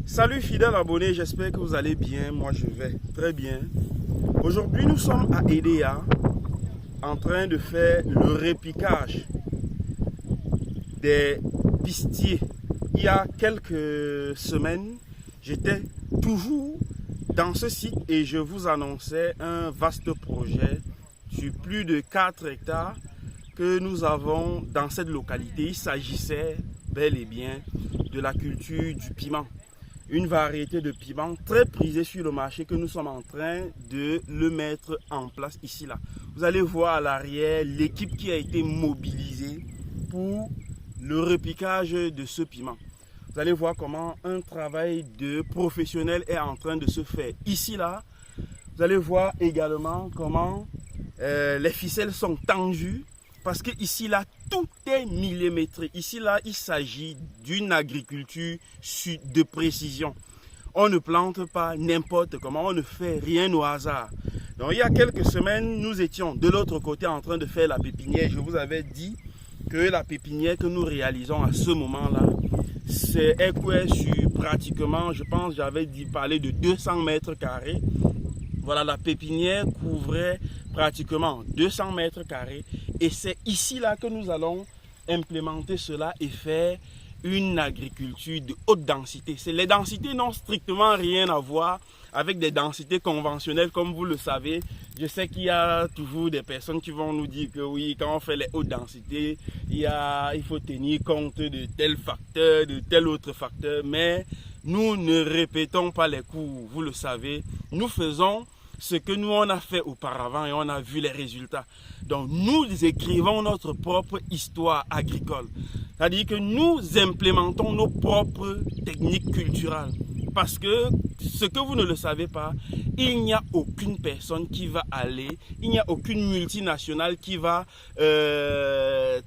Salut fidèles abonnés, j'espère que vous allez bien. Moi je vais très bien. Aujourd'hui nous sommes à Edea en train de faire le repiquage des pistiers. Il y a quelques semaines, j'étais toujours dans ce site et je vous annonçais un vaste projet sur plus de 4 hectares que nous avons dans cette localité. Il s'agissait bel et bien de la culture du piment. Une variété de piment très prisée sur le marché que nous sommes en train de le mettre en place ici là. Vous allez voir à l'arrière l'équipe qui a été mobilisée pour le repiquage de ce piment. Vous allez voir comment un travail de professionnel est en train de se faire ici là. Vous allez voir également comment les ficelles sont tendues parce que ici là tout est millimétré. Ici là il s'agit d'une agriculture de précision. On ne plante pas n'importe comment, on ne fait rien au hasard. Donc il y a quelques semaines nous étions de l'autre côté en train de faire la pépinière. Je vous avais dit que la pépinière que nous réalisons à ce moment là c'est sur pratiquement, je pense j'avais parlé de 200 mètres carrés. Voilà, la pépinière couvrait pratiquement 200 mètres carrés et c'est ici là que nous allons implémenter cela et faire une agriculture de haute densité. Les densités n'ont strictement rien à voir avec des densités conventionnelles comme vous le savez. Je sais qu'il y a toujours des personnes qui vont nous dire que oui, quand on fait les hautes densités, il faut tenir compte de tel facteur, de tel autre facteur, mais nous ne répétons pas les cours, vous le savez. Nous faisons ce que nous on a fait auparavant et on a vu les résultats. Donc nous écrivons notre propre histoire agricole. C'est-à-dire que nous implémentons nos propres techniques culturelles. Parce que ce que vous ne le savez pas, il n'y a aucune personne qui va aller, il n'y a aucune multinationale qui va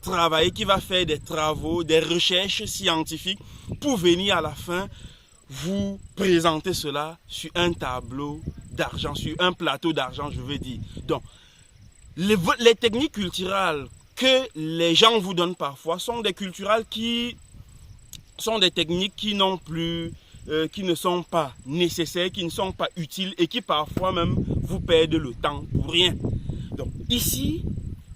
travailler, qui va faire des travaux, des recherches scientifiques pour venir à la fin vous présenter cela sur un tableau d'argent, sur un plateau d'argent, je veux dire. Donc, les techniques culturelles que les gens vous donnent parfois sont des culturales qui sont des techniques qui n'ont plus, qui ne sont pas nécessaires, qui ne sont pas utiles et qui parfois même vous perdent le temps pour rien. Donc ici,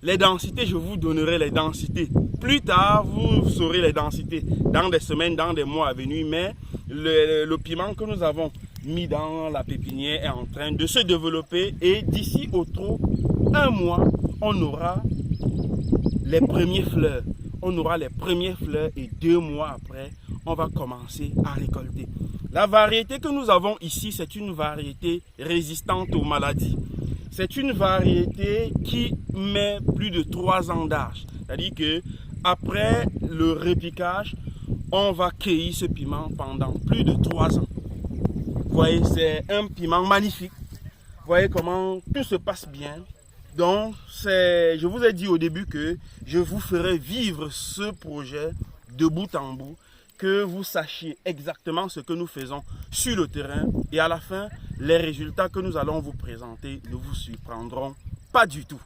les densités, je vous donnerai les densités. Plus tard, vous saurez les densités dans des semaines, dans des mois à venir, mais le piment que nous avons mis dans la pépinière est en train de se développer et d'ici au trop un mois, on aura les premières fleurs. On aura les premières fleurs et 2 mois après, on va commencer à récolter. La variété que nous avons ici, c'est une variété résistante aux maladies. C'est une variété qui met plus de 3 ans d'âge. C'est-à-dire que après le repiquage, on va cueillir ce piment pendant plus de 3 ans. Vous voyez, c'est un piment magnifique. Vous voyez comment tout se passe bien. Donc, je vous ai dit au début que je vous ferai vivre ce projet de bout en bout, que vous sachiez exactement ce que nous faisons sur le terrain et à la fin, les résultats que nous allons vous présenter ne vous surprendront pas du tout.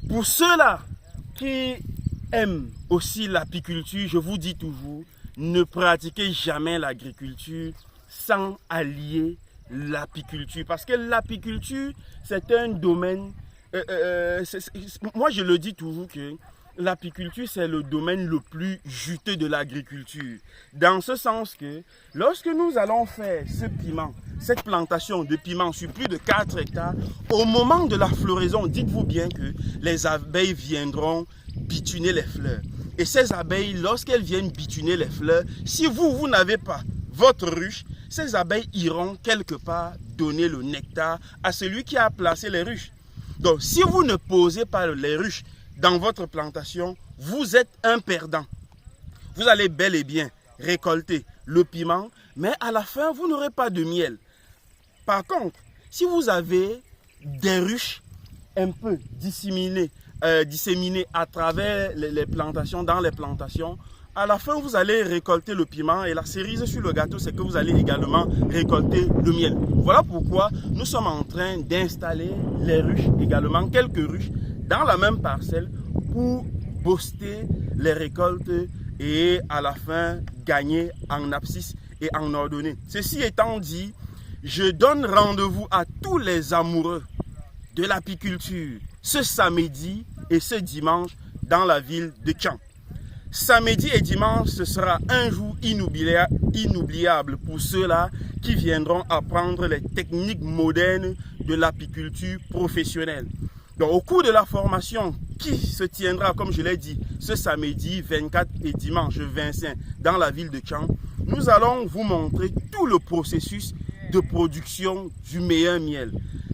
Pour ceux-là qui aiment aussi l'apiculture, je vous dis toujours, ne pratiquez jamais l'agriculture sans allier l'apiculture. Parce que l'apiculture, c'est un domaine, moi je le dis toujours que l'apiculture, c'est le domaine le plus juteux de l'agriculture. Dans ce sens que, lorsque nous allons faire ce piment, cette plantation de piment sur plus de 4 hectares, au moment de la floraison, dites-vous bien que les abeilles viendront bituner les fleurs. Et ces abeilles, lorsqu'elles viennent bituner les fleurs, si vous n'avez pas votre ruche, ces abeilles iront quelque part donner le nectar à celui qui a placé les ruches. Donc, si vous ne posez pas les ruches dans votre plantation, vous êtes un perdant. Vous allez bel et bien récolter le piment, mais à la fin, vous n'aurez pas de miel. Par contre, si vous avez des ruches un peu disséminées à travers les plantations, dans les plantations, à la fin, vous allez récolter le piment et la cerise sur le gâteau, c'est que vous allez également récolter le miel. Voilà pourquoi nous sommes en train d'installer les ruches également, quelques ruches, dans la même parcelle pour booster les récoltes et à la fin gagner en abscisse et en ordonnée. Ceci étant dit, je donne rendez-vous à tous les amoureux de l'apiculture ce samedi et ce dimanche dans la ville de Caen. Samedi et dimanche, ce sera un jour inoubliable pour ceux-là qui viendront apprendre les techniques modernes de l'apiculture professionnelle. Donc, au cours de la formation qui se tiendra, comme je l'ai dit, ce samedi 24 et dimanche 25 dans la ville de Caen, nous allons vous montrer tout le processus de production du meilleur miel,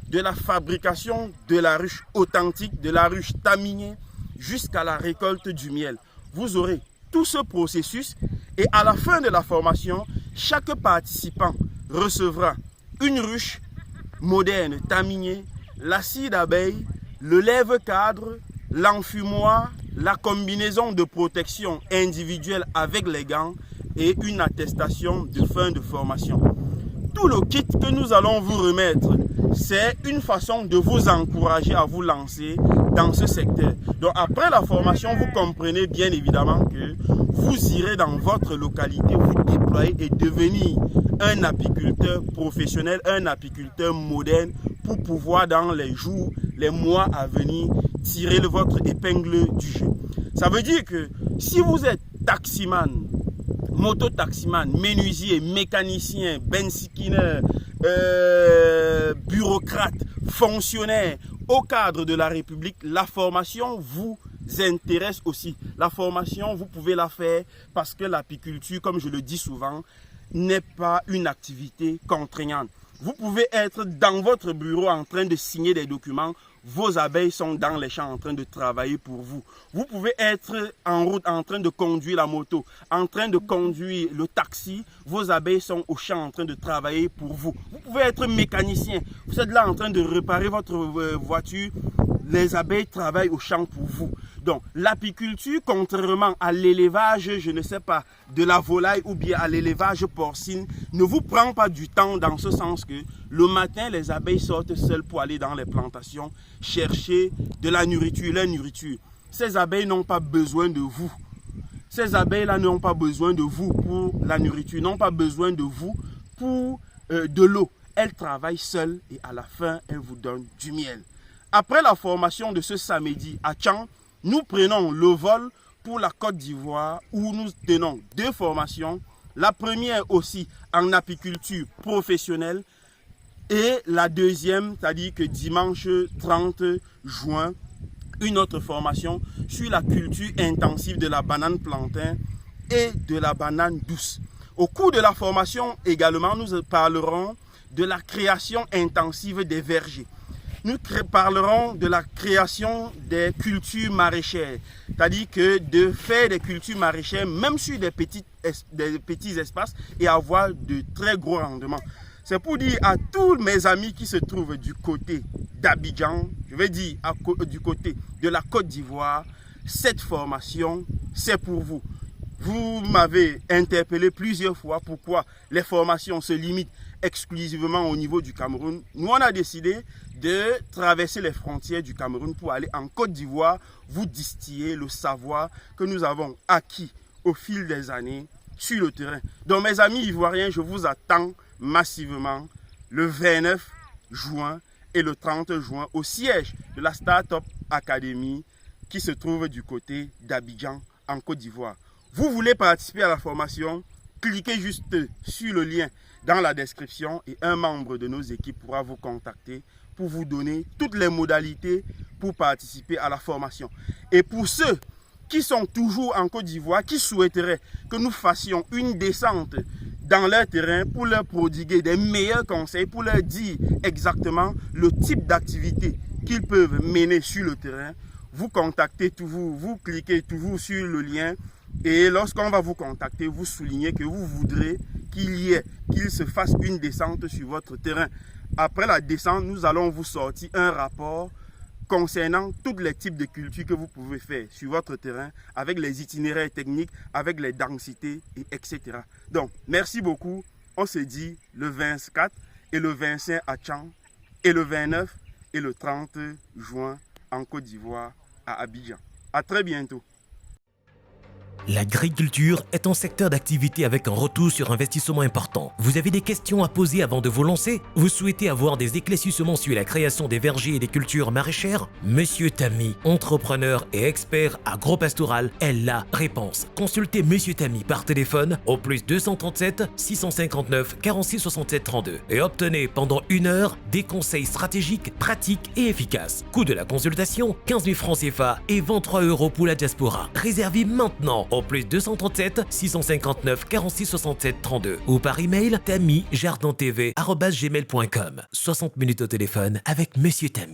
de la fabrication de la ruche authentique, de la ruche taminée, jusqu'à la récolte du miel. Vous aurez tout ce processus et à la fin de la formation, chaque participant recevra une ruche moderne taminée, la scie d'abeille, le lève-cadre, l'enfumoir, la combinaison de protection individuelle avec les gants et une attestation de fin de formation. Tout le kit que nous allons vous remettre, c'est une façon de vous encourager à vous lancer dans ce secteur. Donc après la formation, vous comprenez bien évidemment que vous irez dans votre localité, vous déployer et devenir un apiculteur professionnel, un apiculteur moderne pour pouvoir dans les jours, les mois à venir, tirer votre épingle du jeu. Ça veut dire que si vous êtes taximan, moto-taximan, menuisier, mécanicien, bensikiner, bureaucrate, fonctionnaire au cadre de la République, la formation vous intéresse aussi. La formation, vous pouvez la faire parce que l'apiculture, comme je le dis souvent, n'est pas une activité contraignante. Vous pouvez être dans votre bureau en train de signer des documents. Vos abeilles sont dans les champs en train de travailler pour vous. Vous pouvez être en route en train de conduire la moto, en train de conduire le taxi. Vos abeilles sont au champ en train de travailler pour vous. Vous pouvez être mécanicien. Vous êtes là en train de réparer votre voiture. Les abeilles travaillent au champ pour vous. Donc, l'apiculture, contrairement à l'élevage, je ne sais pas, de la volaille ou bien à l'élevage porcine, ne vous prend pas du temps dans ce sens que le matin, les abeilles sortent seules pour aller dans les plantations chercher de la nourriture, leur nourriture. Ces abeilles n'ont pas besoin de vous. Ces abeilles-là n'ont pas besoin de vous pour la nourriture, n'ont pas besoin de vous pour de l'eau. Elles travaillent seules et à la fin, elles vous donnent du miel. Après la formation de ce samedi à Caen, nous prenons le vol pour la Côte d'Ivoire où nous tenons deux formations. La première aussi en apiculture professionnelle et la deuxième, c'est-à-dire que dimanche 30 juin, une autre formation sur la culture intensive de la banane plantain et de la banane douce. Au cours de la formation également, nous parlerons de la création intensive des vergers. Nous parlerons de la création des cultures maraîchères, c'est-à-dire que de faire des cultures maraîchères même sur des petits espaces et avoir de très gros rendements. C'est pour dire à tous mes amis qui se trouvent du côté d'Abidjan, je vais dire du côté de la Côte d'Ivoire, cette formation, c'est pour vous. Vous m'avez interpellé plusieurs fois pourquoi les formations se limitent exclusivement au niveau du Cameroun. Nous, on a décidé de traverser les frontières du Cameroun pour aller en Côte d'Ivoire, vous distiller le savoir que nous avons acquis au fil des années sur le terrain. Donc mes amis ivoiriens, je vous attends massivement le 29 juin et le 30 juin au siège de la Startup Academy qui se trouve du côté d'Abidjan en Côte d'Ivoire. Vous voulez participer à la formation? Cliquez juste sur le lien dans la description et un membre de nos équipes pourra vous contacter pour vous donner toutes les modalités pour participer à la formation. Et pour ceux qui sont toujours en Côte d'Ivoire, qui souhaiteraient que nous fassions une descente dans leur terrain pour leur prodiguer des meilleurs conseils, pour leur dire exactement le type d'activité qu'ils peuvent mener sur le terrain, vous contactez toujours, vous cliquez toujours sur le lien et lorsqu'on va vous contacter, vous soulignez que vous voudrez qu'il se fasse une descente sur votre terrain. Après la descente, nous allons vous sortir un rapport concernant tous les types de cultures que vous pouvez faire sur votre terrain, avec les itinéraires techniques, avec les densités, etc. Donc, merci beaucoup. On se dit le 24 et le 25 à Caen, et le 29 et le 30 juin en Côte d'Ivoire à Abidjan. À très bientôt. L'agriculture est un secteur d'activité avec un retour sur investissement important. Vous avez des questions à poser avant de vous lancer? Vous souhaitez avoir des éclaircissements sur la création des vergers et des cultures maraîchères? Monsieur Tami, entrepreneur et expert agropastoral, est la réponse. Consultez Monsieur Tami par téléphone au +237 659 46 67 32 et obtenez pendant 1 heure des conseils stratégiques, pratiques et efficaces. Coût de la consultation 15 000 francs CFA et 23 € pour la diaspora. Réservez maintenant au +237 659 46 67 32 ou par email tamijardintv@gmail.com. 60 minutes au téléphone avec Monsieur Tami.